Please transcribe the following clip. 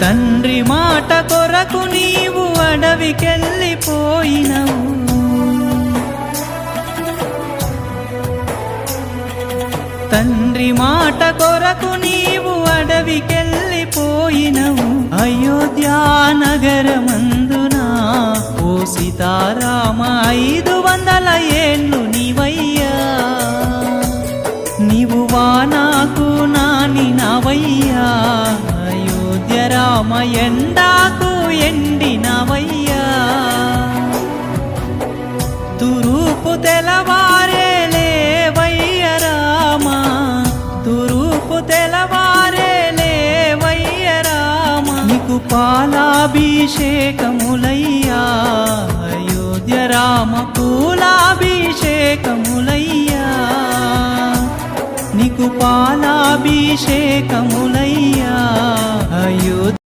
తండ్రి మాట కొరకు నీవు అడవికెళ్ళిపోయినవు, తండ్రి మాట కొరకు నీవు అడవికెళ్ళిపోయినవు. అయోధ్యా నగరమందున ఓ సీతారామ 500 ఏళ్ళు నీవయ్యా, నీవు వానాకు నానినవయ్యా. అయోధ్య రామ ఎండాకు ఎండినవయ్యా. తూర్పు తెలవారే లేవయ్య రామ, తూర్పు తెలవారే లేవయ్య రామ. నీకు పాలాభిషేకములయ్యా, అయోధ్య రామ పూలాభిషేకములయ్యా. నీకు పాలాభిషేకములయ్యా, అయోధ్య